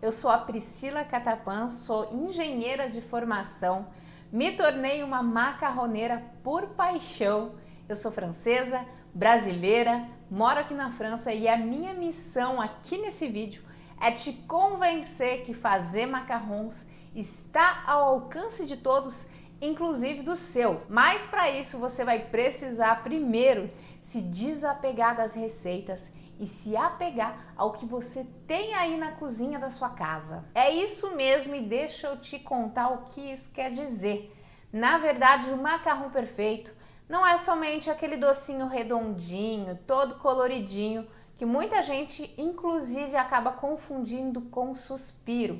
eu sou a Priscila Catapan, sou engenheira de formação, me tornei uma macarroneira por paixão. Eu sou francesa, brasileira, moro aqui na França e a minha missão aqui nesse vídeo é te convencer que fazer macarrons está ao alcance de todos, inclusive do seu. Mas para isso você vai precisar primeiro se desapegar das receitas e se apegar ao que você tem aí na cozinha da sua casa. É isso mesmo, e deixa eu te contar o que isso quer dizer. Na verdade, o macarrão perfeito não é somente aquele docinho redondinho, todo coloridinho, que muita gente inclusive acaba confundindo com suspiro.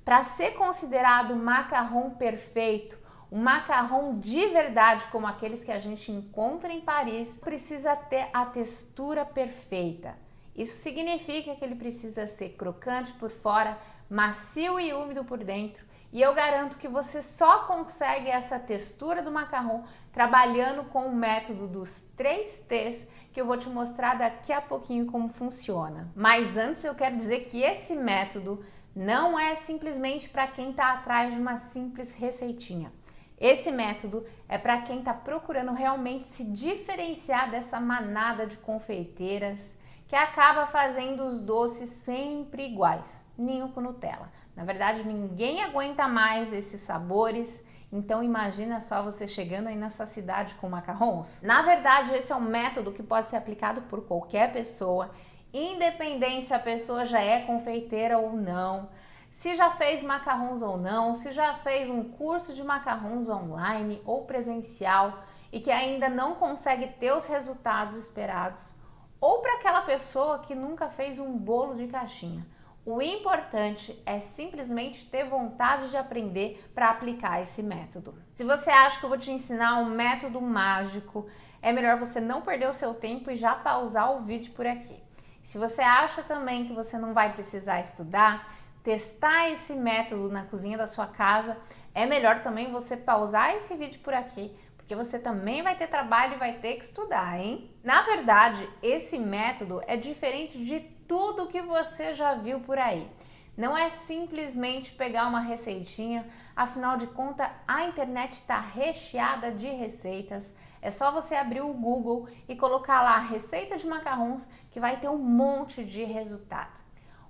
Para ser considerado macarrão perfeito, um macarrão de verdade, como aqueles que a gente encontra em Paris, precisa ter a textura perfeita. Isso significa que ele precisa ser crocante por fora, macio e úmido por dentro. E eu garanto que você só consegue essa textura do macarrão trabalhando com o método dos 3 T's, que eu vou te mostrar daqui a pouquinho como funciona. Mas antes eu quero dizer que esse método não é simplesmente para quem está atrás de uma simples receitinha. Esse método é para quem está procurando realmente se diferenciar dessa manada de confeiteiras que acaba fazendo os doces sempre iguais, ninho com Nutella. Na verdade, ninguém aguenta mais esses sabores, então imagina só você chegando aí nessa cidade com macarrons. Na verdade, esse é um método que pode ser aplicado por qualquer pessoa, independente se a pessoa já é confeiteira ou não, se já fez macarrons ou não, se já fez um curso de macarrons online ou presencial e que ainda não consegue ter os resultados esperados, ou para aquela pessoa que nunca fez um bolo de caixinha. O importante é simplesmente ter vontade de aprender para aplicar esse método. Se você acha que eu vou te ensinar um método mágico, é melhor você não perder o seu tempo e já pausar o vídeo por aqui. Se você acha também que você não vai precisar estudar, testar esse método na cozinha da sua casa, é melhor também você pausar esse vídeo por aqui, porque você também vai ter trabalho e vai ter que estudar, hein? Na verdade, esse método é diferente de tudo que você já viu por aí. Não é simplesmente pegar uma receitinha, afinal de contas a internet está recheada de receitas. É só você abrir o Google e colocar lá receita de macarrons que vai ter um monte de resultado.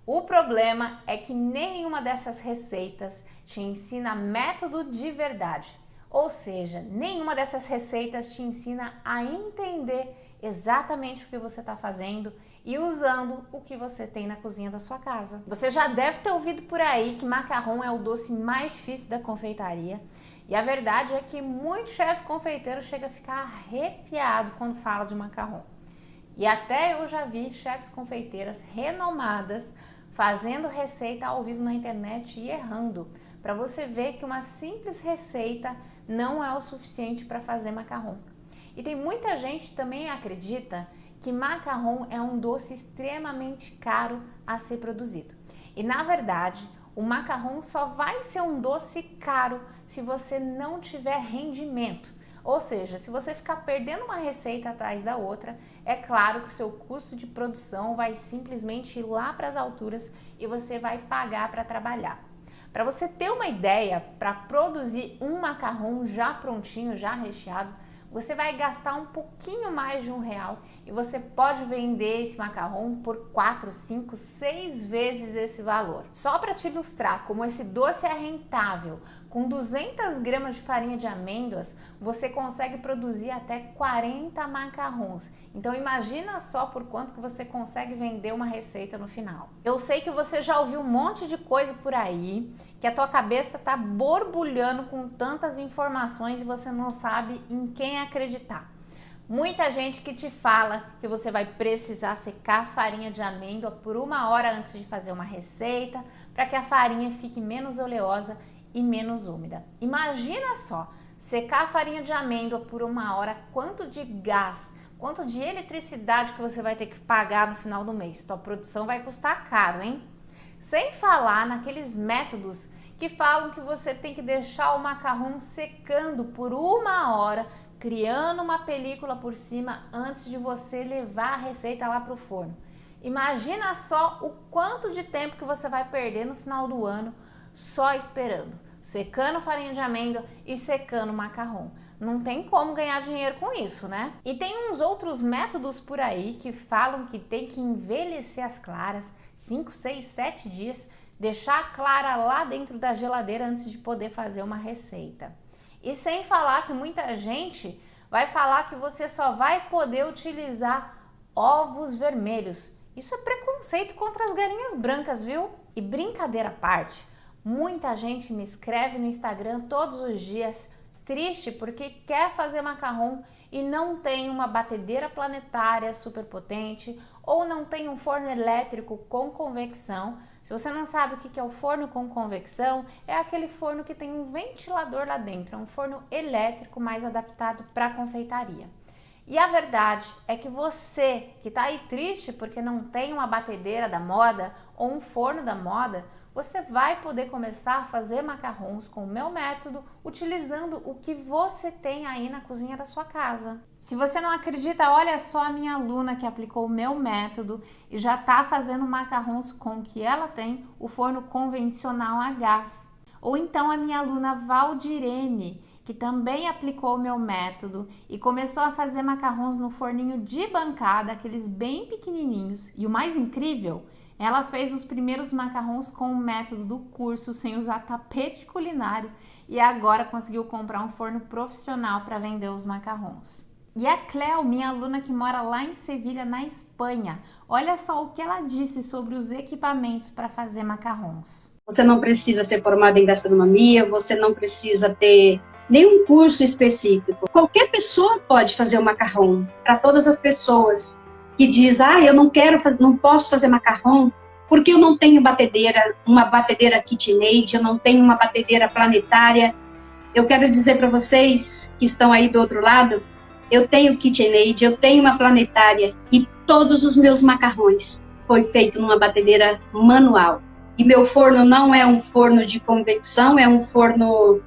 O problema é que nenhuma dessas receitas te ensina método de verdade. Ou seja, nenhuma dessas receitas te ensina a entender exatamente o que você está fazendo e usando o que você tem na cozinha da sua casa. Você já deve ter ouvido por aí que macarrão é o doce mais difícil da confeitaria. E a verdade é que muito chefe confeiteiro chega a ficar arrepiado quando fala de macarrão. E até eu já vi chefes confeiteiras renomadas fazendo receita ao vivo na internet e errando, para você ver que uma simples receita não é o suficiente para fazer macarrão. E tem muita gente que também acredita que macarrão é um doce extremamente caro a ser produzido. E na verdade, o macarrão só vai ser um doce caro se você não tiver rendimento. Ou seja, se você ficar perdendo uma receita atrás da outra, é claro que o seu custo de produção vai simplesmente ir lá para as alturas e você vai pagar para trabalhar. Para você ter uma ideia, para produzir um macarrão já prontinho, já recheado, você vai gastar um pouquinho mais de R$1 e você pode vender esse macarrão por 4, 5, 6 vezes esse valor. Só para te ilustrar como esse doce é rentável, com 200 gramas de farinha de amêndoas, você consegue produzir até 40 macarrons. Então imagina só por quanto que você consegue vender uma receita no final. Eu sei que você já ouviu um monte de coisa por aí, que a tua cabeça tá borbulhando com tantas informações e você não sabe em quem acreditar. Muita gente que te fala que você vai precisar secar a farinha de amêndoa por 1 hora antes de fazer uma receita, para que a farinha fique menos oleosa e menos úmida. Imagina só, secar a farinha de amêndoa por 1 hora, quanto de gás, quanto de eletricidade que você vai ter que pagar no final do mês. Tua produção vai custar caro, hein? Sem falar naqueles métodos que falam que você tem que deixar o macarrão secando por 1 hora, criando uma película por cima antes de você levar a receita lá para o forno. Imagina só o quanto de tempo que você vai perder no final do ano só esperando, secando farinha de amêndoa e secando macarrão. Não tem como ganhar dinheiro com isso, né? E tem uns outros métodos por aí que falam que tem que envelhecer as claras 5, 6, 7 dias, deixar a clara lá dentro da geladeira antes de poder fazer uma receita. E sem falar que muita gente vai falar que você só vai poder utilizar ovos vermelhos. Isso é preconceito contra as galinhas brancas, viu? E brincadeira à parte, muita gente me escreve no Instagram todos os dias triste porque quer fazer macarrão e não tem uma batedeira planetária super potente ou não tem um forno elétrico com convecção. Se você não sabe o que é o forno com convecção, é aquele forno que tem um ventilador lá dentro, é um forno elétrico mais adaptado para confeitaria. E a verdade é que você que está aí triste porque não tem uma batedeira da moda ou um forno da moda, você vai poder começar a fazer macarrons com o meu método, utilizando o que você tem aí na cozinha da sua casa. Se você não acredita, olha só a minha aluna que aplicou o meu método e já está fazendo macarrons com o que ela tem, o forno convencional a gás. Ou então a minha aluna Valdirene, que também aplicou o meu método e começou a fazer macarrons no forninho de bancada, aqueles bem pequenininhos. E o mais incrível, ela fez os primeiros macarrons com o método do curso, sem usar tapete culinário, e agora conseguiu comprar um forno profissional para vender os macarrons. E a Cleo, minha aluna que mora lá em Sevilha, na Espanha, olha só o que ela disse sobre os equipamentos para fazer macarrons. Você não precisa ser formado em gastronomia, você não precisa ter nenhum curso específico. Qualquer pessoa pode fazer o macarrão. Para todas as pessoas que diz, eu não posso fazer macarrão porque eu não tenho batedeira, uma batedeira KitchenAid, eu não tenho uma batedeira planetária. Eu quero dizer para vocês que estão aí do outro lado, eu tenho KitchenAid, eu tenho uma planetária e todos os meus macarrões foi feito numa batedeira manual. E meu forno não é um forno de convecção, é um forno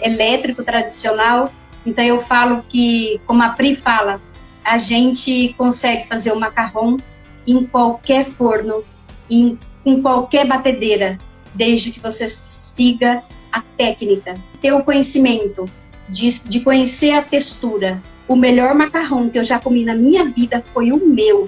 elétrico tradicional. Então eu falo que, como a Pri fala, a gente consegue fazer o macarrão em qualquer forno, em qualquer batedeira, desde que você siga a técnica. Ter o conhecimento de conhecer a textura. O melhor macarrão que eu já comi na minha vida foi o meu.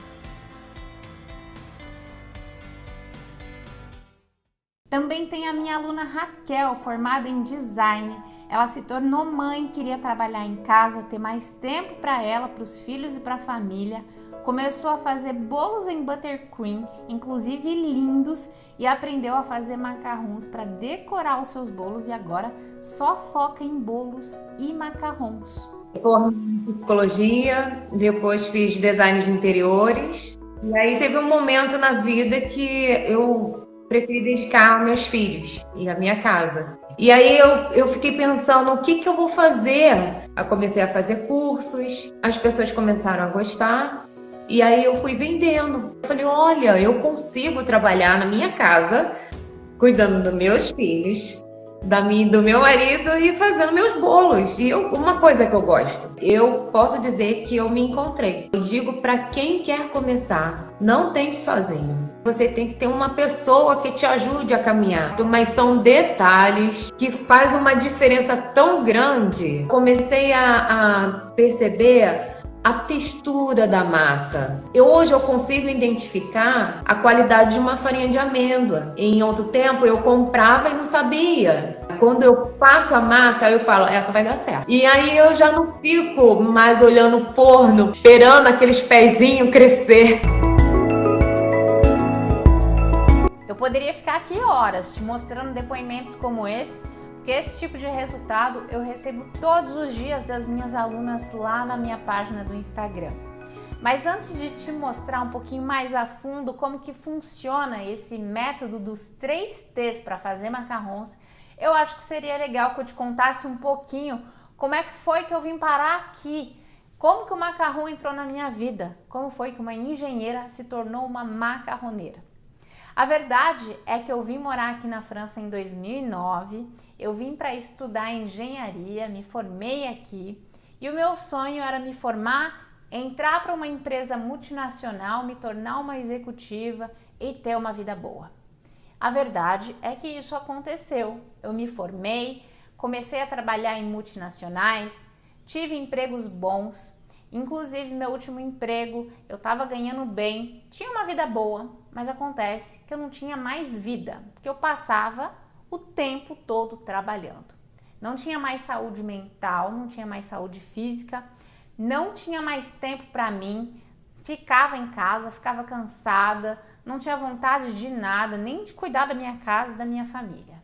Também tem a minha aluna Raquel, formada em design. Ela se tornou mãe, queria trabalhar em casa, ter mais tempo para ela, para os filhos e para a família. Começou a fazer bolos em buttercream, inclusive lindos, e aprendeu a fazer macarrons para decorar os seus bolos e agora só foca em bolos e macarrons. Formei em psicologia, depois fiz design de interiores. E aí teve um momento na vida que eu preferi dedicar aos meus filhos e à minha casa. E aí eu fiquei pensando, o que eu vou fazer? Eu comecei a fazer cursos, as pessoas começaram a gostar, e aí eu fui vendendo. Eu falei, olha, eu consigo trabalhar na minha casa, cuidando dos meus filhos, do meu marido e fazendo meus bolos. E uma coisa que eu gosto, eu posso dizer que eu me encontrei. Eu digo para quem quer começar, não tente sozinho. Você tem que ter uma pessoa que te ajude a caminhar. Mas são detalhes que fazem uma diferença tão grande. Comecei a perceber a textura da massa. Hoje eu consigo identificar a qualidade de uma farinha de amêndoa. Em outro tempo eu comprava e não sabia. Quando eu faço a massa, eu falo, essa vai dar certo. E aí eu já não fico mais olhando o forno, esperando aqueles pezinhos crescer. Eu poderia ficar aqui horas te mostrando depoimentos como esse, porque esse tipo de resultado eu recebo todos os dias das minhas alunas lá na minha página do Instagram. Mas antes de te mostrar um pouquinho mais a fundo como que funciona esse método dos 3 T's para fazer macarrons, eu acho que seria legal que eu te contasse um pouquinho como é que foi que eu vim parar aqui, como que o macarrão entrou na minha vida, como foi que uma engenheira se tornou uma macarroneira. A verdade é que eu vim morar aqui na França em 2009, eu vim para estudar engenharia, me formei aqui e o meu sonho era me formar entrar para uma empresa multinacional, me tornar uma executiva e ter uma vida boa. A verdade é que isso aconteceu. Eu me formei, comecei a trabalhar em multinacionais, tive empregos bons, inclusive meu último emprego eu estava ganhando bem, tinha uma vida boa, mas acontece que eu não tinha mais vida, porque eu passava o tempo todo trabalhando. Não tinha mais saúde mental, não tinha mais saúde física, não tinha mais tempo para mim, ficava em casa, ficava cansada, não tinha vontade de nada, nem de cuidar da minha casa e da minha família.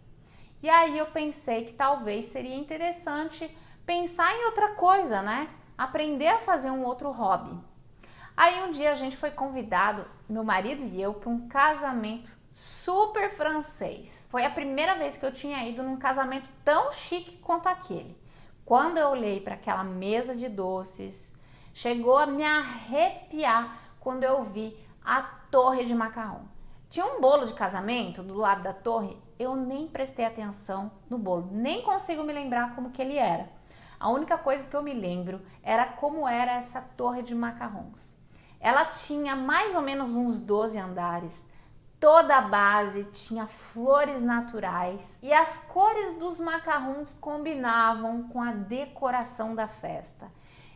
E aí eu pensei que talvez seria interessante pensar em outra coisa, né? Aprender a fazer um outro hobby. Aí um dia a gente foi convidado, meu marido e eu, para um casamento super francês. Foi a primeira vez que eu tinha ido num casamento tão chique quanto aquele. Quando eu olhei para aquela mesa de doces, chegou a me arrepiar quando eu vi a torre de macarrão. Tinha um bolo de casamento do lado da torre, eu nem prestei atenção no bolo, nem consigo me lembrar como que ele era. A única coisa que eu me lembro era como era essa torre de macarrons. Ela tinha mais ou menos uns 12 andares, toda a base tinha flores naturais e as cores dos macarrons combinavam com a decoração da festa.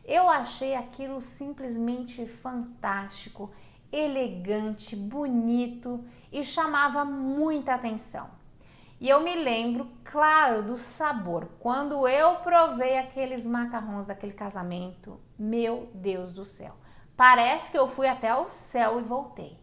Eu achei aquilo simplesmente fantástico, elegante, bonito e chamava muita atenção. E eu me lembro, claro, do sabor. Quando eu provei aqueles macarrons daquele casamento, meu Deus do céu, parece que eu fui até o céu e voltei.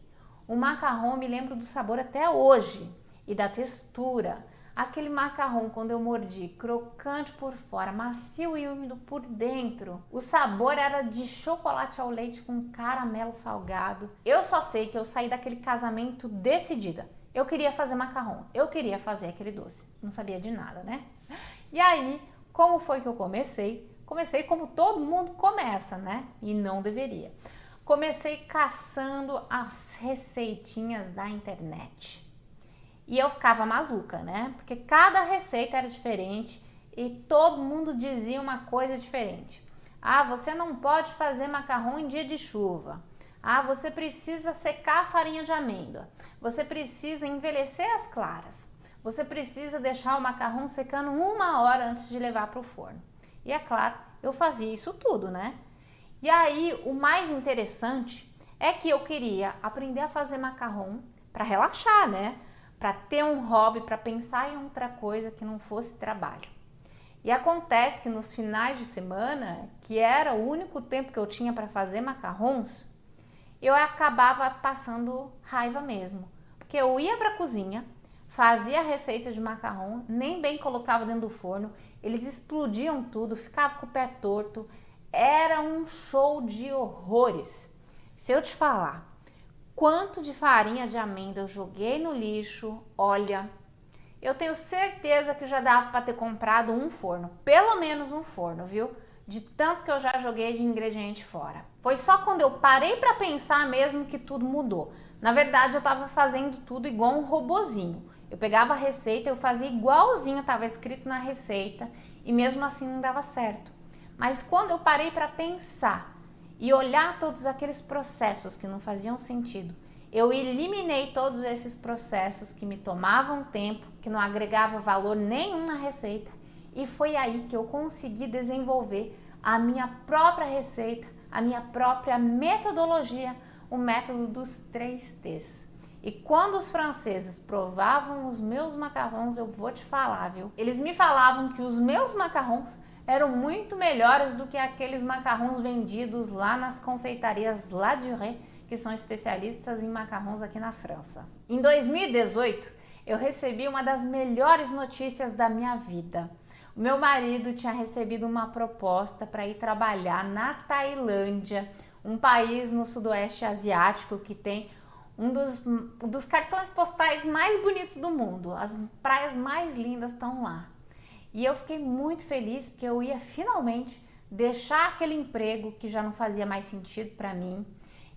O macarrão, eu me lembro do sabor até hoje e da textura. Aquele macarrão, quando eu mordi, crocante por fora, macio e úmido por dentro. O sabor era de chocolate ao leite com caramelo salgado. Eu só sei que eu saí daquele casamento decidida. Eu queria fazer macarrão, eu queria fazer aquele doce. Não sabia de nada, né? E aí, como foi que eu comecei? Comecei como todo mundo começa, né? E não deveria. Comecei caçando as receitinhas da internet. E eu ficava maluca, né? Porque cada receita era diferente e todo mundo dizia uma coisa diferente. Ah, você não pode fazer macarrão em dia de chuva. Ah, você precisa secar a farinha de amêndoa. Você precisa envelhecer as claras. Você precisa deixar o macarrão secando 1 hora antes de levar para o forno. E é claro, eu fazia isso tudo, né? E aí, o mais interessante é que eu queria aprender a fazer macarrão para relaxar, né? Para ter um hobby, para pensar em outra coisa que não fosse trabalho. E acontece que nos finais de semana, que era o único tempo que eu tinha para fazer macarrons, eu acabava passando raiva mesmo. Porque eu ia para a cozinha, fazia a receita de macarrão, nem bem colocava dentro do forno, eles explodiam tudo, ficava com o pé torto, era um show de horrores. Se eu te falar quanto de farinha de amêndoa eu joguei no lixo, olha, eu tenho certeza que já dava para ter comprado um forno, pelo menos um forno, viu? De tanto que eu já joguei de ingrediente fora. Foi só quando eu parei para pensar mesmo que tudo mudou. Na verdade, eu estava fazendo tudo igual um robozinho. Eu pegava a receita, eu fazia igualzinho estava escrito na receita e mesmo assim não dava certo. Mas quando eu parei para pensar e olhar todos aqueles processos que não faziam sentido, eu eliminei todos esses processos que me tomavam tempo, que não agregavam valor nenhum na receita, e foi aí que eu consegui desenvolver a minha própria receita, a minha própria metodologia, o método dos 3 T's. E quando os franceses provavam os meus macarrons, eu vou te falar, viu? Eles me falavam que os meus macarrons eram muito melhores do que aqueles macarrons vendidos lá nas confeitarias La Durée, que são especialistas em macarrons aqui na França. Em 2018, eu recebi uma das melhores notícias da minha vida. O meu marido tinha recebido uma proposta para ir trabalhar na Tailândia, um país no sudoeste asiático que tem um dos cartões postais mais bonitos do mundo. As praias mais lindas estão lá. E eu fiquei muito feliz porque eu ia finalmente deixar aquele emprego que já não fazia mais sentido para mim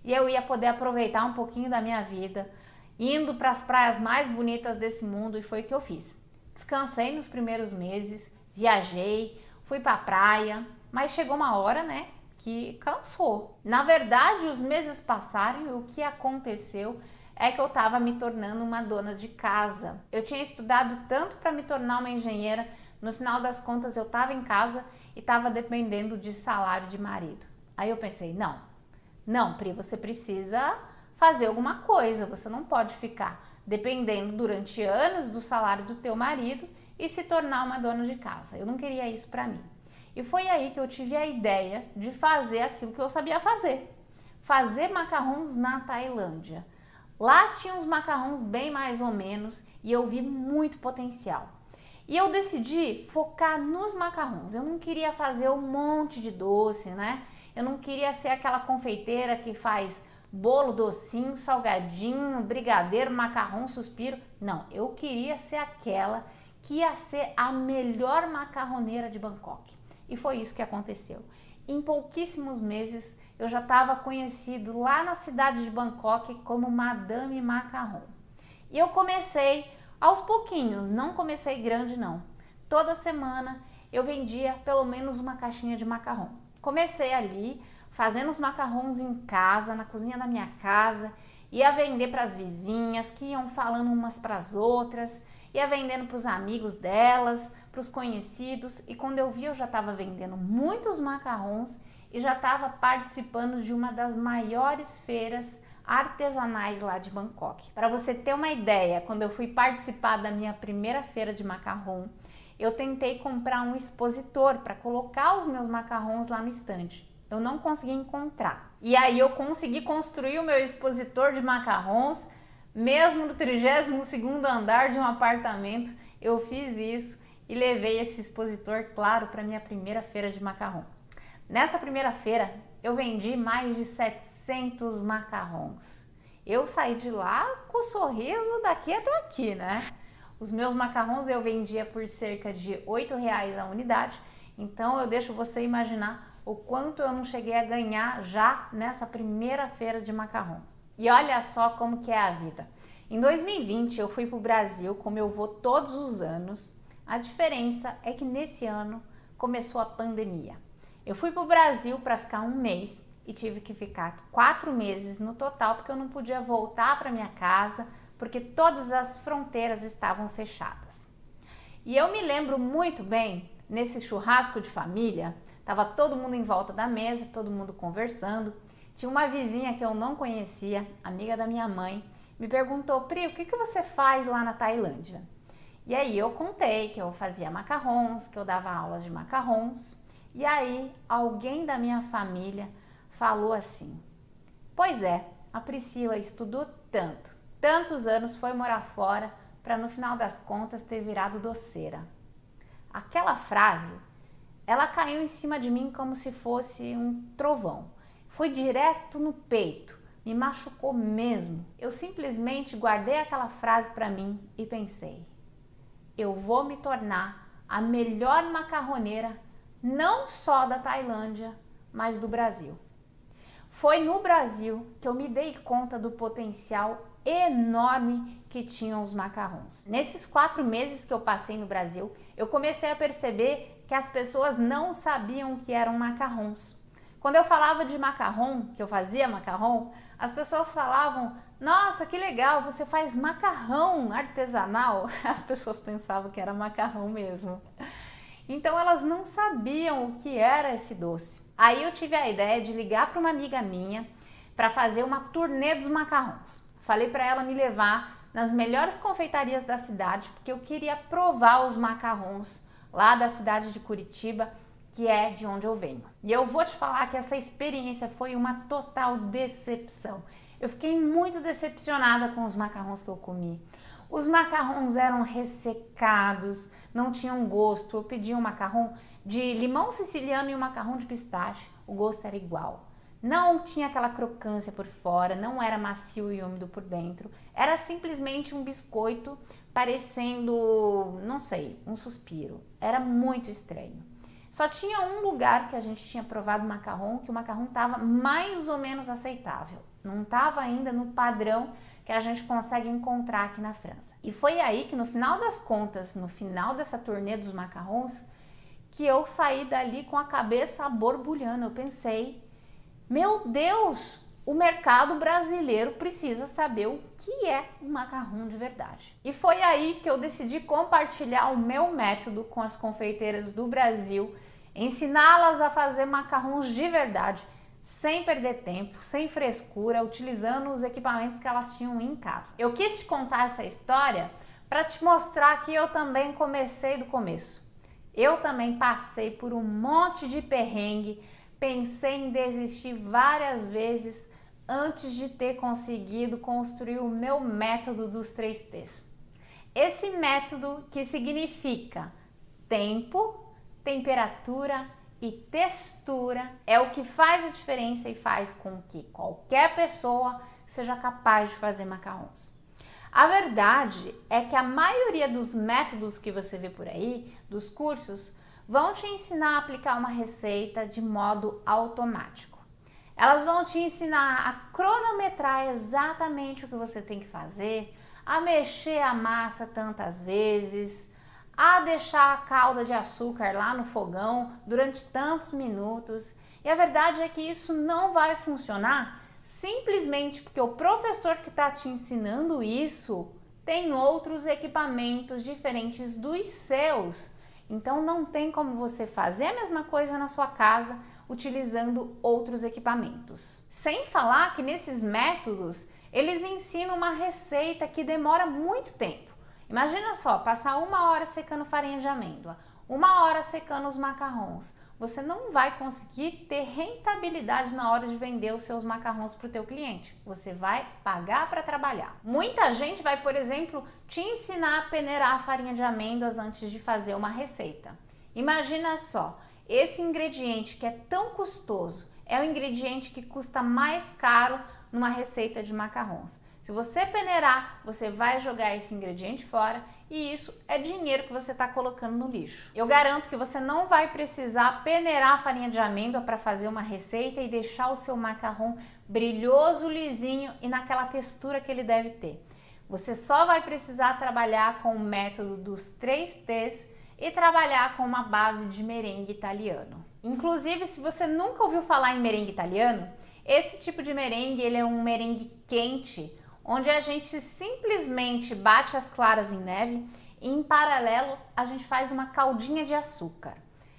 e eu ia poder aproveitar um pouquinho da minha vida indo para as praias mais bonitas desse mundo, e foi o que eu fiz. Descansei nos primeiros meses, viajei, fui para a praia, mas chegou uma hora, né, que cansou. Na verdade, os meses passaram e o que aconteceu é que eu estava me tornando uma dona de casa. Eu tinha estudado tanto para me tornar uma engenheira, no final das contas eu estava em casa e estava dependendo de salário de marido. Aí eu pensei, não, Pri, você precisa fazer alguma coisa, você não pode ficar dependendo durante anos do salário do teu marido e se tornar uma dona de casa. Eu não queria isso para mim. E foi aí que eu tive a ideia de fazer aquilo que eu sabia fazer macarrons na Tailândia. Lá tinha uns macarrons bem mais ou menos e eu vi muito potencial. E eu decidi focar nos macarrons. Eu não queria fazer um monte de doce, né? Eu não queria ser aquela confeiteira que faz bolo docinho, salgadinho, brigadeiro, macarrão, suspiro. Não, eu queria ser aquela que ia ser a melhor macarroneira de Bangkok. E foi isso que aconteceu. Em pouquíssimos meses eu já estava conhecido lá na cidade de Bangkok como Madame Macarrão. E eu comecei aos pouquinhos, não comecei grande não. Toda semana eu vendia pelo menos uma caixinha de macarrão. Comecei ali fazendo os macarrons em casa, na cozinha da minha casa, ia vender para as vizinhas que iam falando umas para as outras, ia vendendo para os amigos delas, para os conhecidos, e quando eu vi eu já estava vendendo muitos macarrons e já estava participando de uma das maiores feiras artesanais lá de Bangkok. Para você ter uma ideia, quando eu fui participar da minha primeira feira de macarrão, eu tentei comprar um expositor para colocar os meus macarrons lá no estande. Eu não consegui encontrar. E aí eu consegui construir o meu expositor de macarrons, mesmo no 32º andar de um apartamento. Eu fiz isso e levei esse expositor, claro, para minha primeira feira de macarrão. Nessa primeira feira, eu vendi mais de 700 macarrons. Eu saí de lá com o sorriso daqui até aqui, né? Os meus macarrons eu vendia por cerca de R$8 a unidade, então eu deixo você imaginar o quanto eu não cheguei a ganhar já nessa primeira feira de macarrão. E olha só como que é a vida. Em 2020 eu fui para o Brasil, como eu vou todos os anos. A diferença é que nesse ano começou a pandemia. Eu fui para o Brasil para ficar um mês e tive que ficar 4 meses no total, porque eu não podia voltar para minha casa, porque todas as fronteiras estavam fechadas. E eu me lembro muito bem, nesse churrasco de família, estava todo mundo em volta da mesa, todo mundo conversando. Tinha uma vizinha que eu não conhecia, amiga da minha mãe, me perguntou: Pri, o que você faz lá na Tailândia? E aí eu contei que eu fazia macarrons, que eu dava aulas de macarrons. E aí alguém da minha família falou assim: pois é, a Priscila estudou tantos anos, foi morar fora, para no final das contas ter virado doceira. Aquela frase, ela caiu em cima de mim como se fosse um trovão. Foi direto no peito, me machucou mesmo. Eu simplesmente guardei aquela frase para mim e pensei: eu vou me tornar a melhor macarroneira, não só da Tailândia, mas do Brasil. Foi no Brasil que eu me dei conta do potencial enorme que tinham os macarrons. Nesses 4 meses que eu passei no Brasil, eu comecei a perceber que as pessoas não sabiam o que eram macarrons. Quando eu falava de macarrão, que eu fazia macarrão, as pessoas falavam: nossa, que legal, você faz macarrão artesanal? As pessoas pensavam que era macarrão mesmo. Então elas não sabiam o que era esse doce. Aí eu tive a ideia de ligar para uma amiga minha para fazer uma turnê dos macarrons. Falei para ela me levar nas melhores confeitarias da cidade, porque eu queria provar os macarrons lá da cidade de Curitiba, que é de onde eu venho. E eu vou te falar que essa experiência foi uma total decepção. Eu fiquei muito decepcionada com os macarrons que eu comi. Os macarrons eram ressecados, não tinham gosto. Eu pedi um macarrão de limão siciliano e um macarrão de pistache. O gosto era igual. Não tinha aquela crocância por fora, não era macio e úmido por dentro. Era simplesmente um biscoito parecendo, não sei, um suspiro. Era muito estranho. Só tinha um lugar que a gente tinha provado macarrão, que o macarrão estava mais ou menos aceitável. Não estava ainda no padrão que a gente consegue encontrar aqui na França. E foi aí que no final das contas, no final dessa turnê dos macarrons, que eu saí dali com a cabeça borbulhando. Eu pensei, meu Deus, o mercado brasileiro precisa saber o que é um macarrão de verdade. E foi aí que eu decidi compartilhar o meu método com as confeiteiras do Brasil, ensiná-las a fazer macarrons de verdade, sem perder tempo, sem frescura, utilizando os equipamentos que elas tinham em casa. Eu quis te contar essa história para te mostrar que eu também comecei do começo. Eu também passei por um monte de perrengue, pensei em desistir várias vezes antes de ter conseguido construir o meu método dos 3 T's. Esse método que significa tempo, temperatura e textura é o que faz a diferença e faz com que qualquer pessoa seja capaz de fazer macarrons. A verdade é que a maioria dos métodos que você vê por aí, dos cursos, vão te ensinar a aplicar uma receita de modo automático. Elas vão te ensinar a cronometrar exatamente o que você tem que fazer, a mexer a massa tantas vezes, a deixar a calda de açúcar lá no fogão durante tantos minutos. E a verdade é que isso não vai funcionar simplesmente porque o professor que está te ensinando isso tem outros equipamentos diferentes dos seus. Então não tem como você fazer a mesma coisa na sua casa utilizando outros equipamentos. Sem falar que nesses métodos eles ensinam uma receita que demora muito tempo. Imagina só, passar 1 hora secando farinha de amêndoa, 1 hora secando os macarrons. Você não vai conseguir ter rentabilidade na hora de vender os seus macarrons para o teu cliente. Você vai pagar para trabalhar. Muita gente vai, por exemplo, te ensinar a peneirar a farinha de amêndoas antes de fazer uma receita. Imagina só, esse ingrediente que é tão custoso é o ingrediente que custa mais caro numa receita de macarrons. Se você peneirar, você vai jogar esse ingrediente fora e isso é dinheiro que você está colocando no lixo. Eu garanto que você não vai precisar peneirar a farinha de amêndoa para fazer uma receita e deixar o seu macarrão brilhoso, lisinho e naquela textura que ele deve ter. Você só vai precisar trabalhar com o método dos 3 T's e trabalhar com uma base de merengue italiano. Inclusive, se você nunca ouviu falar em merengue italiano, esse tipo de merengue ele é um merengue quente, onde a gente simplesmente bate as claras em neve e em paralelo a gente faz uma caldinha de açúcar.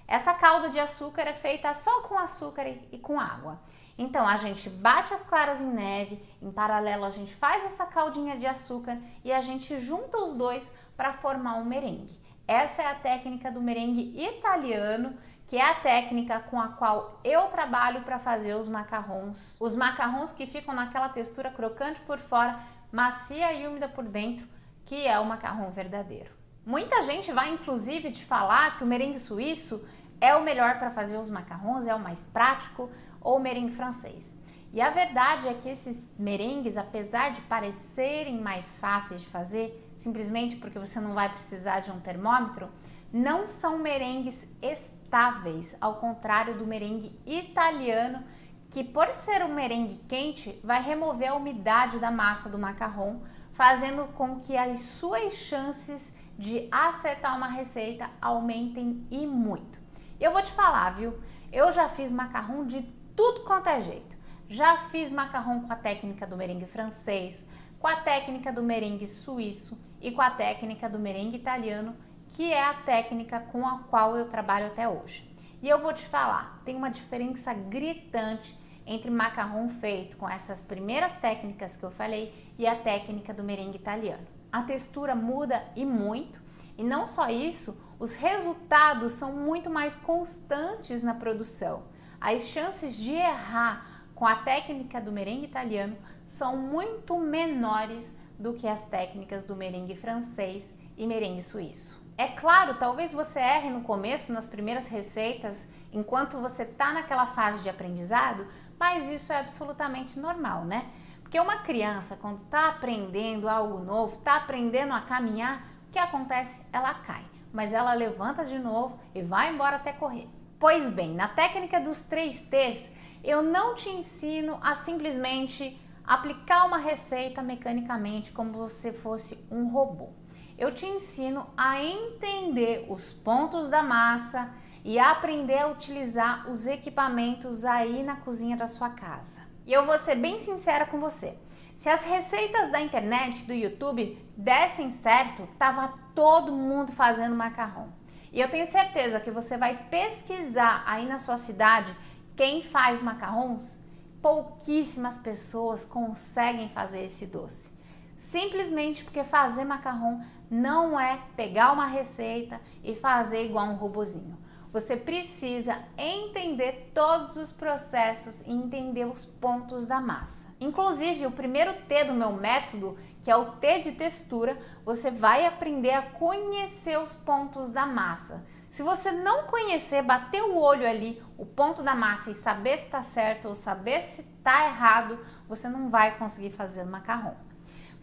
Essa calda de açúcar é feita só com açúcar e com água. Então a gente bate as claras em neve, em paralelo a gente faz essa caldinha de açúcar e a gente junta os dois para formar um merengue. Essa é a técnica do merengue italiano, que é a técnica com a qual eu trabalho para fazer os macarrons. Os macarrons que ficam naquela textura crocante por fora, macia e úmida por dentro, que é o macarrão verdadeiro. Muita gente vai inclusive te falar que o merengue suíço é o melhor para fazer os macarrons, é o mais prático, ou o merengue francês. E a verdade é que esses merengues, apesar de parecerem mais fáceis de fazer, simplesmente porque você não vai precisar de um termômetro, não são merengues estáveis, ao contrário do merengue italiano, que por ser um merengue quente, vai remover a umidade da massa do macarrão, fazendo com que as suas chances de acertar uma receita aumentem e muito. Eu vou te falar, viu? Eu já fiz macarrão de tudo quanto é jeito. Já fiz macarrão com a técnica do merengue francês, com a técnica do merengue suíço e com a técnica do merengue italiano, que é a técnica com a qual eu trabalho até hoje. E eu vou te falar, tem uma diferença gritante entre macarrão feito com essas primeiras técnicas que eu falei e a técnica do merengue italiano. A textura muda e muito, e não só isso, os resultados são muito mais constantes na produção. As chances de errar com a técnica do merengue italiano são muito menores do que as técnicas do merengue francês e merengue suíço. É claro, talvez você erre no começo, nas primeiras receitas, enquanto você está naquela fase de aprendizado, mas isso é absolutamente normal, né? Porque uma criança, quando está aprendendo algo novo, está aprendendo a caminhar, o que acontece? Ela cai, mas ela levanta de novo e vai embora até correr. Pois bem, na técnica dos 3 T's, eu não te ensino a simplesmente aplicar uma receita mecanicamente como se fosse um robô. Eu te ensino a entender os pontos da massa, e aprender a utilizar os equipamentos aí na cozinha da sua casa. E eu vou ser bem sincera com você. Se as receitas da internet, do YouTube, dessem certo, tava todo mundo fazendo macarrão. E eu tenho certeza que você vai pesquisar aí na sua cidade quem faz macarrons. Pouquíssimas pessoas conseguem fazer esse doce. Simplesmente porque fazer macarrão não é pegar uma receita e fazer igual um robozinho. Você precisa entender todos os processos e entender os pontos da massa. Inclusive, o primeiro T do meu método, que é o T de textura, você vai aprender a conhecer os pontos da massa. Se você não conhecer, bater o olho ali, o ponto da massa e saber se está certo ou saber se está errado, você não vai conseguir fazer macarrão.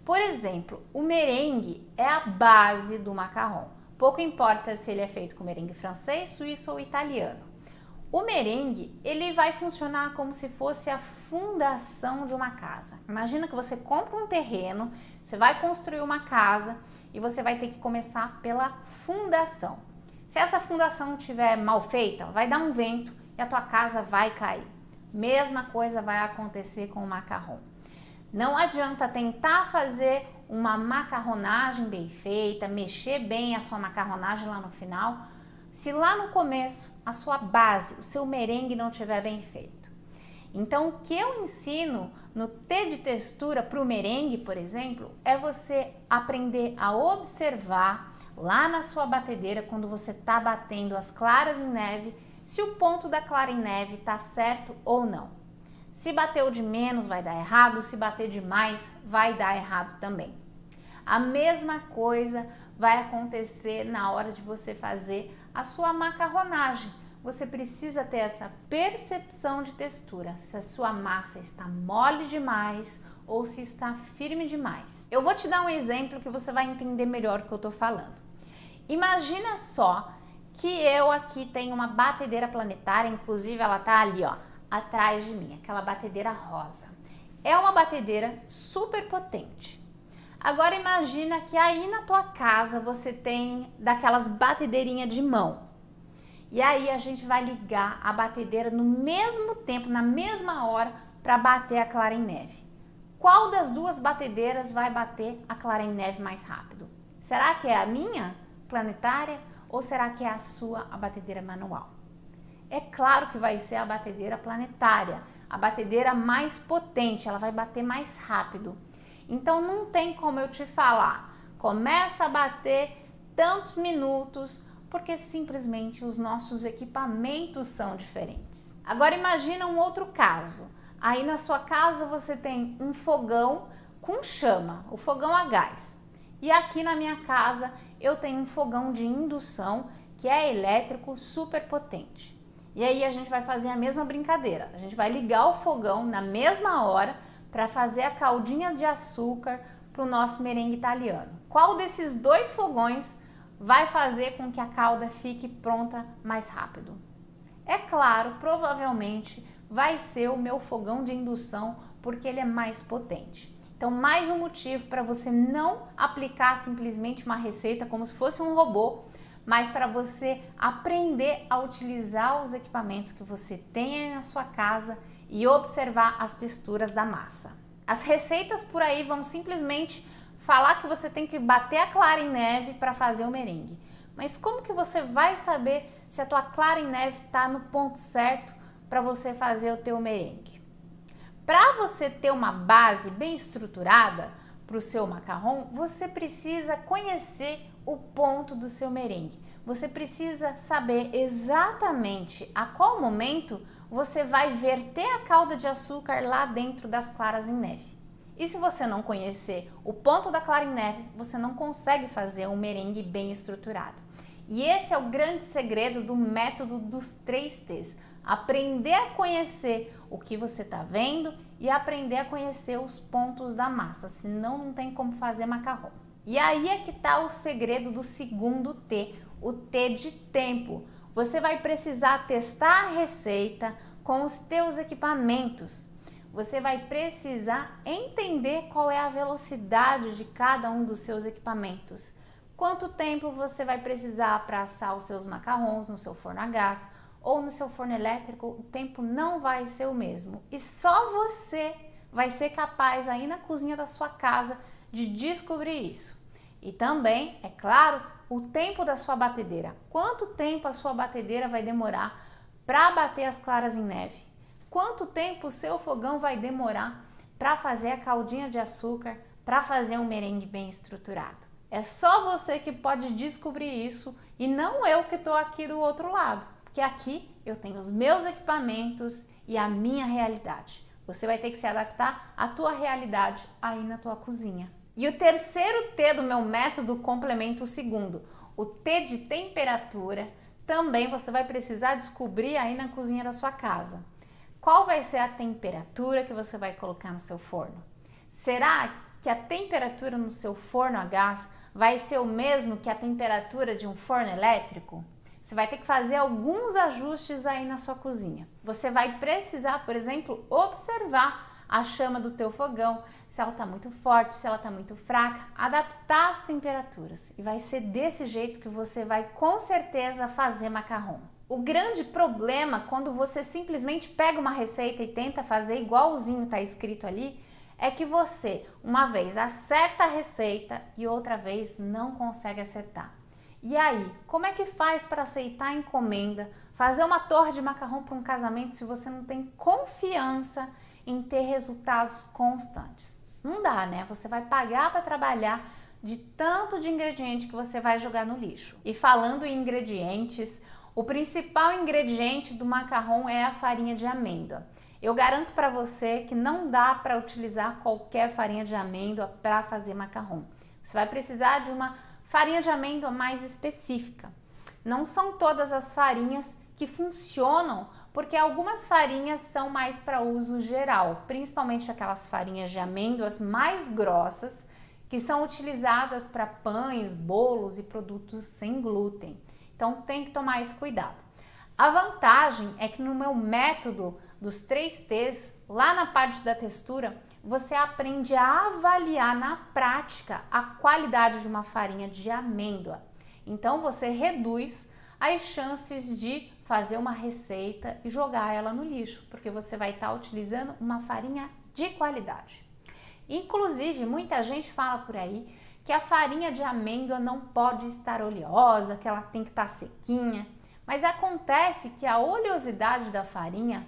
Por exemplo, o merengue é a base do macarrão. Pouco importa se ele é feito com merengue francês, suíço ou italiano. O merengue, ele vai funcionar como se fosse a fundação de uma casa. Imagina que você compra um terreno, você vai construir uma casa e você vai ter que começar pela fundação. Se essa fundação estiver mal feita, vai dar um vento e a tua casa vai cair. Mesma coisa vai acontecer com o macarrão. Não adianta tentar fazer uma macarronagem bem feita, mexer bem a sua macarronagem lá no final, se lá no começo a sua base, o seu merengue não estiver bem feito. Então, o que eu ensino no T de textura para o merengue, por exemplo, é você aprender a observar lá na sua batedeira, quando você está batendo as claras em neve, se o ponto da clara em neve está certo ou não. Se bateu de menos vai dar errado, se bater de mais vai dar errado também. A mesma coisa vai acontecer na hora de você fazer a sua macarronagem. Você precisa ter essa percepção de textura, se a sua massa está mole demais ou se está firme demais. Eu vou te dar um exemplo que você vai entender melhor o que eu estou falando. Imagina só que eu aqui tenho uma batedeira planetária, inclusive ela tá ali, ó, atrás de mim, aquela batedeira rosa. É uma batedeira super potente. Agora imagina que aí na tua casa você tem daquelas batedeirinhas de mão. E aí a gente vai ligar a batedeira no mesmo tempo, na mesma hora, para bater a clara em neve. Qual das duas batedeiras vai bater a clara em neve mais rápido? Será que é a minha planetária ou será que é a sua, a batedeira manual? É claro que vai ser a batedeira planetária, a batedeira mais potente, ela vai bater mais rápido. Então não tem como eu te falar, começa a bater tantos minutos, porque simplesmente os nossos equipamentos são diferentes. Agora imagina um outro caso. Aí na sua casa você tem um fogão com chama, o fogão a gás. E aqui na minha casa eu tenho um fogão de indução que é elétrico super potente. E aí a gente vai fazer a mesma brincadeira. A gente vai ligar o fogão na mesma hora para fazer a caldinha de açúcar para o nosso merengue italiano. Qual desses dois fogões vai fazer com que a calda fique pronta mais rápido? É claro, provavelmente vai ser o meu fogão de indução, porque ele é mais potente. Então, mais um motivo para você não aplicar simplesmente uma receita como se fosse um robô, mas para você aprender a utilizar os equipamentos que você tem aí na sua casa e observar as texturas da massa. As receitas por aí vão simplesmente falar que você tem que bater a clara em neve para fazer o merengue. Mas como que você vai saber se a tua clara em neve está no ponto certo para você fazer o teu merengue? Para você ter uma base bem estruturada para o seu macarrão, você precisa conhecer o ponto do seu merengue. Você precisa saber exatamente a qual momento você vai verter a calda de açúcar lá dentro das claras em neve. E se você não conhecer o ponto da clara em neve, você não consegue fazer um merengue bem estruturado. E esse é o grande segredo do método dos 3 T's. Aprender a conhecer o que você está vendo e aprender a conhecer os pontos da massa, senão não tem como fazer macarrão. E aí é que está o segredo do segundo T, o T de tempo. Você vai precisar testar a receita com os teus equipamentos. Você vai precisar entender qual é a velocidade de cada um dos seus equipamentos Quanto tempo você vai precisar para assar os seus macarrons no seu forno a gás ou no seu forno elétrico? O tempo não vai ser o mesmo. E só você vai ser capaz aí na cozinha da sua casa de descobrir isso. E também, é claro, o tempo da sua batedeira. Quanto tempo a sua batedeira vai demorar para bater as claras em neve? Quanto tempo o seu fogão vai demorar para fazer a caldinha de açúcar, para fazer um merengue bem estruturado? É só você que pode descobrir isso e não eu que estou aqui do outro lado, porque aqui eu tenho os meus equipamentos e a minha realidade. Você vai ter que se adaptar à tua realidade aí na tua cozinha. E o terceiro T do meu método complementa o segundo, o T de temperatura. Também você vai precisar descobrir aí na cozinha da sua casa. Qual vai ser a temperatura que você vai colocar no seu forno? Será que a temperatura no seu forno a gás vai ser o mesmo que a temperatura de um forno elétrico? Você vai ter que fazer alguns ajustes aí na sua cozinha. Você vai precisar, por exemplo, observar a chama do teu fogão, se ela está muito forte, se ela está muito fraca, adaptar as temperaturas. E vai ser desse jeito que você vai com certeza fazer macarrão. O grande problema quando você simplesmente pega uma receita e tenta fazer igualzinho está escrito ali, é que você, uma vez acerta a receita e outra vez não consegue acertar. E aí, como é que faz para aceitar a encomenda, fazer uma torre de macarrão para um casamento se você não tem confiança em ter resultados constantes? Não dá, né? Você vai pagar para trabalhar de tanto de ingrediente que você vai jogar no lixo. E falando em ingredientes, o principal ingrediente do macarrão é a farinha de amêndoa. Eu garanto para você que não dá para utilizar qualquer farinha de amêndoa para fazer macarrão. Você vai precisar de uma farinha de amêndoa mais específica. Não são todas as farinhas que funcionam, porque algumas farinhas são mais para uso geral, principalmente aquelas farinhas de amêndoas mais grossas, que são utilizadas para pães, bolos e produtos sem glúten. Então tem que tomar esse cuidado. A vantagem é que no meu método dos 3 T's, lá na parte da textura, você aprende a avaliar na prática a qualidade de uma farinha de amêndoa. Então você reduz as chances de fazer uma receita e jogar ela no lixo, porque você vai estar utilizando uma farinha de qualidade. Inclusive, muita gente fala por aí que a farinha de amêndoa não pode estar oleosa, que ela tem que estar sequinha, mas acontece que a oleosidade da farinha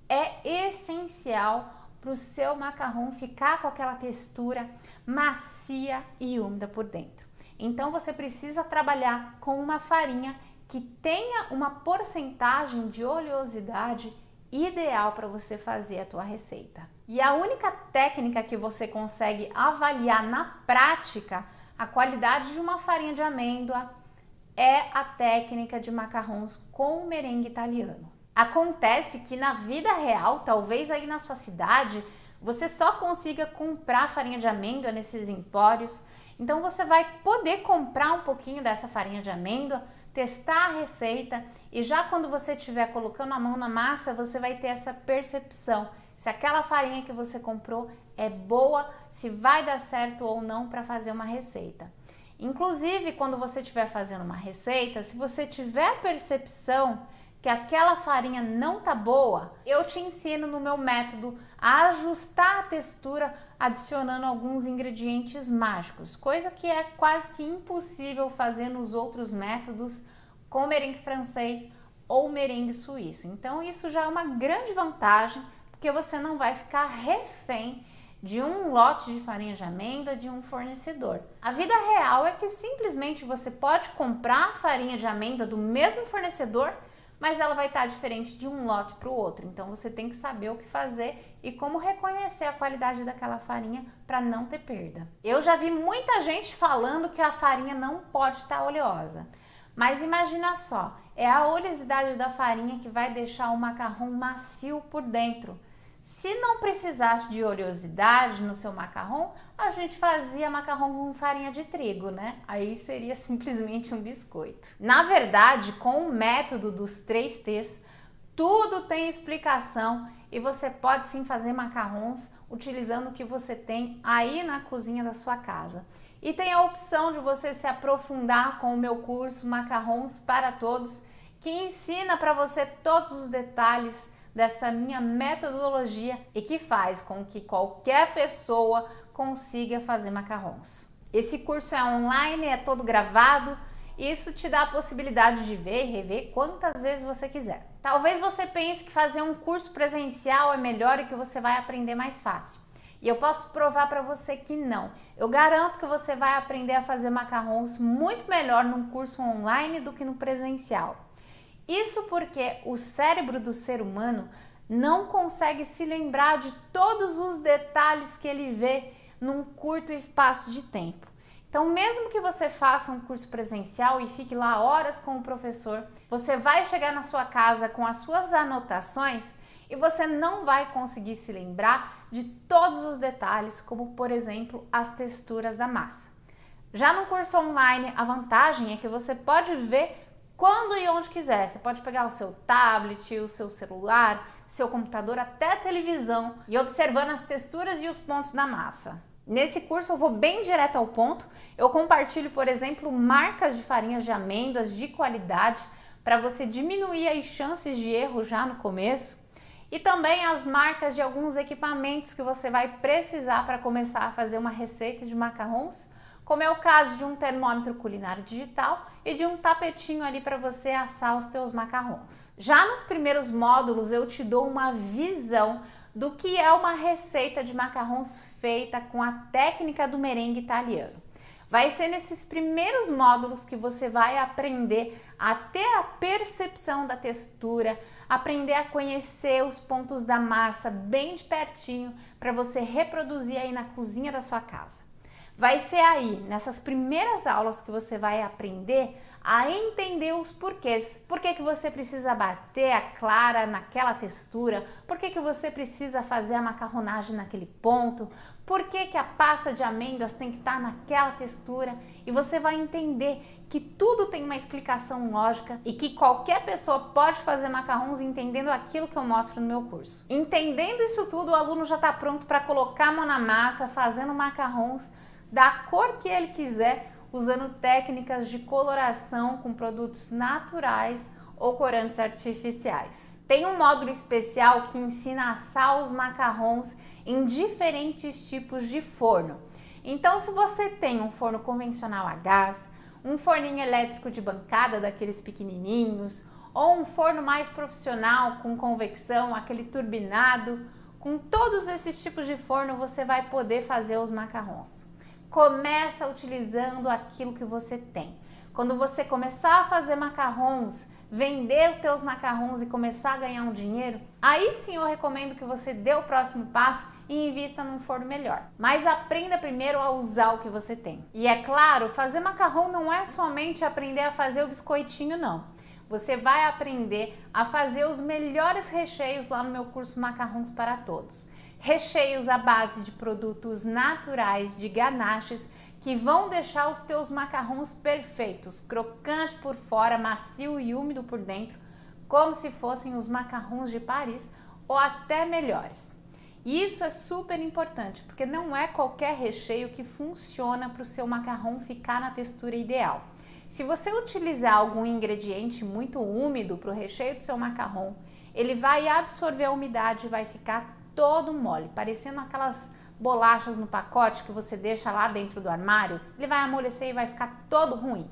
é essencial para o seu macarrão ficar com aquela textura macia e úmida por dentro. Então você precisa trabalhar com uma farinha que tenha uma porcentagem de oleosidade ideal para você fazer a tua receita. E a única técnica que você consegue avaliar na prática a qualidade de uma farinha de amêndoa é a técnica de macarrons com merengue italiano. Acontece que na vida real, talvez aí na sua cidade, você só consiga comprar farinha de amêndoa nesses empórios. Então você vai poder comprar um pouquinho dessa farinha de amêndoa, testar a receita e já quando você estiver colocando a mão na massa, você vai ter essa percepção se aquela farinha que você comprou é boa, se vai dar certo ou não para fazer uma receita. Inclusive, quando você estiver fazendo uma receita, se você tiver a percepção que aquela farinha não tá boa, eu te ensino no meu método a ajustar a textura adicionando alguns ingredientes mágicos, coisa que é quase que impossível fazer nos outros métodos com merengue francês ou merengue suíço. Então isso já é uma grande vantagem, porque você não vai ficar refém de um lote de farinha de amêndoa de um fornecedor. A vida real é que simplesmente você pode comprar farinha de amêndoa do mesmo fornecedor, mas ela vai estar diferente de um lote para o outro. Então você tem que saber o que fazer e como reconhecer a qualidade daquela farinha para não ter perda. Eu já vi muita gente falando que a farinha não pode estar oleosa, mas imagina só, é a oleosidade da farinha que vai deixar o macarrão macio por dentro. Se não precisasse de oleosidade no seu macarrão, a gente fazia macarrão com farinha de trigo, né? Aí seria simplesmente um biscoito. Na verdade, com o método dos 3 T's, tudo tem explicação e você pode sim fazer macarrons utilizando o que você tem aí na cozinha da sua casa. E tem a opção de você se aprofundar com o meu curso Macarrons para Todos, que ensina para você todos os detalhes dessa minha metodologia e que faz com que qualquer pessoa consiga fazer macarrons. Esse curso é online, é todo gravado, e isso te dá a possibilidade de ver e rever quantas vezes você quiser. Talvez você pense que fazer um curso presencial é melhor e que você vai aprender mais fácil. E eu posso provar para você que não. Eu garanto que você vai aprender a fazer macarrons muito melhor num curso online do que no presencial. Isso porque o cérebro do ser humano não consegue se lembrar de todos os detalhes que ele vê num curto espaço de tempo. Então, mesmo que você faça um curso presencial e fique lá horas com o professor, você vai chegar na sua casa com as suas anotações e você não vai conseguir se lembrar de todos os detalhes, como por exemplo as texturas da massa. Já no curso online, a vantagem é que você pode ver quando e onde quiser. Você pode pegar o seu tablet, o seu celular, seu computador, até a televisão e observando as texturas e os pontos da massa. Nesse curso eu vou bem direto ao ponto. Eu compartilho, por exemplo, marcas de farinhas de amêndoas de qualidade para você diminuir as chances de erro já no começo. E também as marcas de alguns equipamentos que você vai precisar para começar a fazer uma receita de macarrons, como é o caso de um termômetro culinário digital e de um tapetinho ali para você assar os teus macarrons. Já nos primeiros módulos eu te dou uma visão do que é uma receita de macarrons feita com a técnica do merengue italiano. Vai ser nesses primeiros módulos que você vai aprender a ter a percepção da textura, aprender a conhecer os pontos da massa bem de pertinho para você reproduzir aí na cozinha da sua casa. Vai ser aí, nessas primeiras aulas, que você vai aprender a entender os porquês. Por que que você precisa bater a clara naquela textura? Por que que você precisa fazer a macarronagem naquele ponto? Por que que a pasta de amêndoas tem que estar naquela textura? E você vai entender que tudo tem uma explicação lógica e que qualquer pessoa pode fazer macarrons entendendo aquilo que eu mostro no meu curso. Entendendo isso tudo, o aluno já está pronto para colocar a mão na massa, fazendo macarrons da cor que ele quiser, usando técnicas de coloração com produtos naturais ou corantes artificiais. Tem um módulo especial que ensina a assar os macarrons em diferentes tipos de forno. Então, se você tem um forno convencional a gás, um forninho elétrico de bancada daqueles pequenininhos, ou um forno mais profissional com convecção, aquele turbinado, com todos esses tipos de forno você vai poder fazer os macarrons. Começa utilizando aquilo que você tem. Quando você começar a fazer macarrons, vender os teus macarrons e começar a ganhar um dinheiro, aí sim eu recomendo que você dê o próximo passo e invista num forno melhor. Mas aprenda primeiro a usar o que você tem. E é claro, fazer macarrão não é somente aprender a fazer o biscoitinho, não. Você vai aprender a fazer os melhores recheios lá no meu curso Macarrons para Todos. Recheios à base de produtos naturais, de ganaches, que vão deixar os teus macarrons perfeitos, crocante por fora, macio e úmido por dentro, como se fossem os macarrons de Paris ou até melhores. E isso é super importante, porque não é qualquer recheio que funciona para o seu macarrão ficar na textura ideal. Se você utilizar algum ingrediente muito úmido para o recheio do seu macarrão, ele vai absorver a umidade e vai ficar todo mole, parecendo aquelas bolachas no pacote que você deixa lá dentro do armário. Ele vai amolecer e vai ficar todo ruim.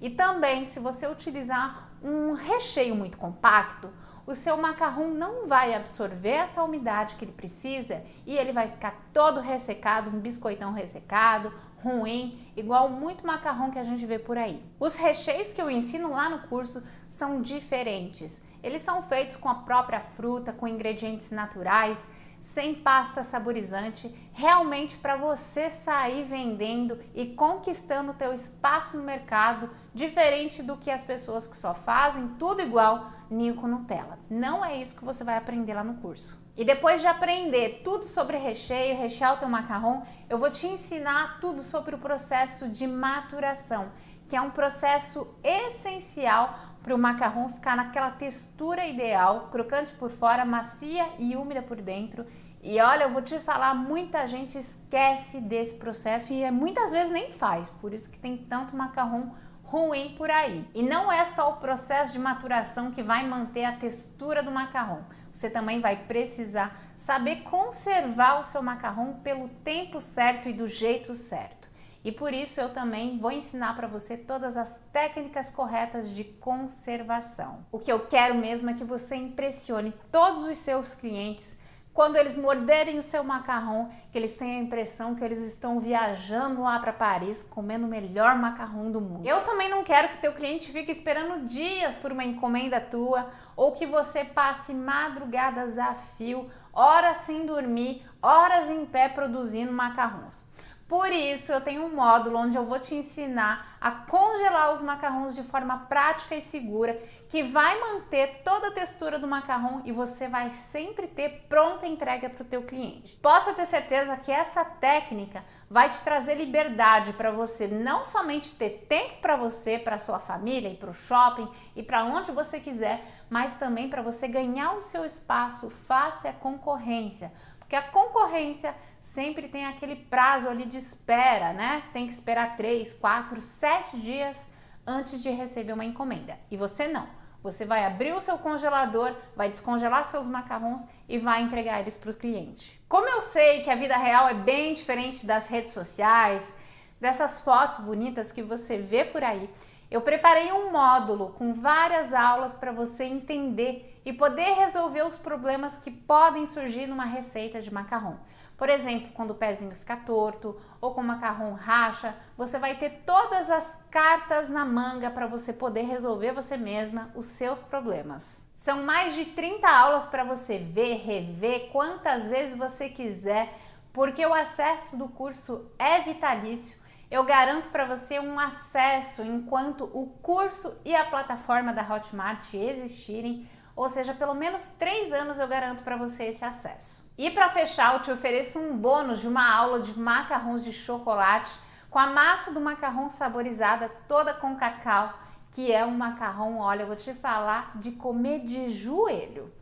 E também, se você utilizar um recheio muito compacto, o seu macarrão não vai absorver essa umidade que ele precisa e ele vai ficar todo ressecado, um biscoitão ressecado, ruim, igual muito macarrão que a gente vê por aí. Os recheios que eu ensino lá no curso são diferentes. Eles são feitos com a própria fruta, com ingredientes naturais, sem pasta saborizante, realmente para você sair vendendo e conquistando o teu espaço no mercado, diferente do que as pessoas que só fazem tudo igual, ninho com Nutella. Não é isso que você vai aprender lá no curso. E depois de aprender tudo sobre recheio, rechear o teu macarrão, eu vou te ensinar tudo sobre o processo de maturação, que é um processo essencial para o macarrão ficar naquela textura ideal, crocante por fora, macia e úmida por dentro, E olha, eu vou te falar, muita gente esquece desse processo e muitas vezes nem faz, por isso que tem tanto macarrão ruim por aí. E não é só o processo de maturação que vai manter a textura do macarrão. Você também vai precisar saber conservar o seu macarrão pelo tempo certo e do jeito certo. E por isso eu também vou ensinar para você todas as técnicas corretas de conservação. O que eu quero mesmo é que você impressione todos os seus clientes quando eles morderem o seu macarrão, que eles tenham a impressão que eles estão viajando lá para Paris, comendo o melhor macarrão do mundo. Eu também não quero que teu cliente fique esperando dias por uma encomenda tua, ou que você passe madrugadas a fio, horas sem dormir, horas em pé produzindo macarrões. Por isso, eu tenho um módulo onde eu vou te ensinar a congelar os macarrões de forma prática e segura, que vai manter toda a textura do macarrão e você vai sempre ter pronta entrega para o teu cliente. Possa ter certeza que essa técnica vai te trazer liberdade para você não somente ter tempo para você, para sua família, ir para o shopping e para onde você quiser, mas também para você ganhar o seu espaço face à concorrência. Porque a concorrência sempre tem aquele prazo ali de espera, né? Tem que esperar 3, 4, 7 dias antes de receber uma encomenda. E você não. Você vai abrir o seu congelador, vai descongelar seus macarrões e vai entregar eles para o cliente. Como eu sei que a vida real é bem diferente das redes sociais, dessas fotos bonitas que você vê por aí, eu preparei um módulo com várias aulas para você entender e poder resolver os problemas que podem surgir numa receita de macarrão. Por exemplo, quando o pezinho fica torto ou quando o macarrão racha, você vai ter todas as cartas na manga para você poder resolver você mesma os seus problemas. São mais de 30 aulas para você ver, rever quantas vezes você quiser, porque o acesso do curso é vitalício. Eu garanto para você um acesso enquanto o curso e a plataforma da Hotmart existirem, ou seja, pelo menos 3 anos eu garanto para você esse acesso. E para fechar, eu te ofereço um bônus de uma aula de macarrões de chocolate com a massa do macarrão saborizada toda com cacau, que é um macarrão, olha, eu vou te falar, de comer de joelho.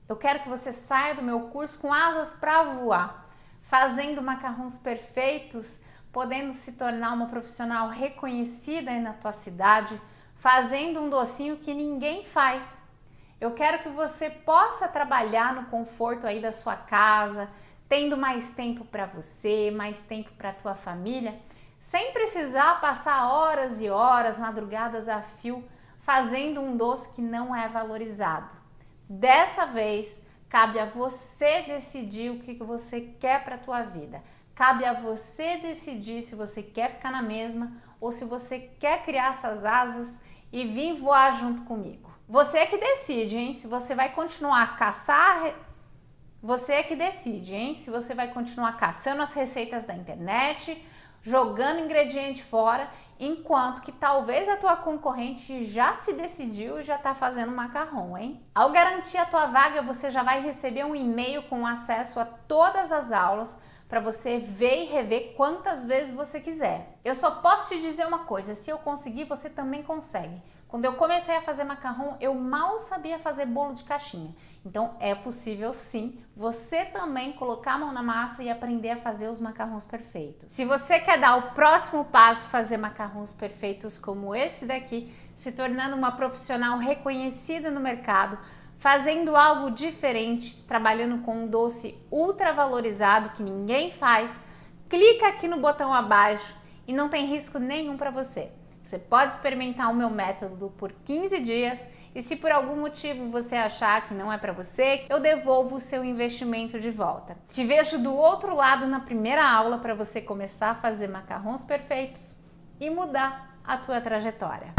Eu quero que você saia do meu curso com asas para voar, fazendo macarrões perfeitos, podendo se tornar uma profissional reconhecida aí na tua cidade, fazendo um docinho que ninguém faz. Eu quero que você possa trabalhar no conforto aí da sua casa, tendo mais tempo para você, mais tempo para a tua família, sem precisar passar horas e horas, madrugadas a fio, fazendo um doce que não é valorizado. Dessa vez, cabe a você decidir o que você quer para a tua vida. Cabe a você decidir se você quer ficar na mesma ou se você quer criar essas asas e vir voar junto comigo. Você é que decide, hein? Se você vai continuar a caçar, você é que decide, hein? Se você vai continuar caçando as receitas da internet, jogando ingrediente fora, enquanto que talvez a tua concorrente já se decidiu e já está fazendo macarrão, hein? Ao garantir a tua vaga, você já vai receber um e-mail com acesso a todas as aulas para você ver e rever quantas vezes você quiser. Eu só posso te dizer uma coisa, se eu conseguir, você também consegue. Quando eu comecei a fazer macarrão, eu mal sabia fazer bolo de caixinha. Então é possível sim, você também colocar a mão na massa e aprender a fazer os macarrões perfeitos. Se você quer dar o próximo passo, fazer macarrões perfeitos como esse daqui, se tornando uma profissional reconhecida no mercado, fazendo algo diferente, trabalhando com um doce ultra valorizado que ninguém faz, clica aqui no botão abaixo e não tem risco nenhum para você. Você pode experimentar o meu método por 15 dias e se por algum motivo você achar que não é para você, eu devolvo o seu investimento de volta. Te vejo do outro lado na primeira aula para você começar a fazer macarrões perfeitos e mudar a tua trajetória.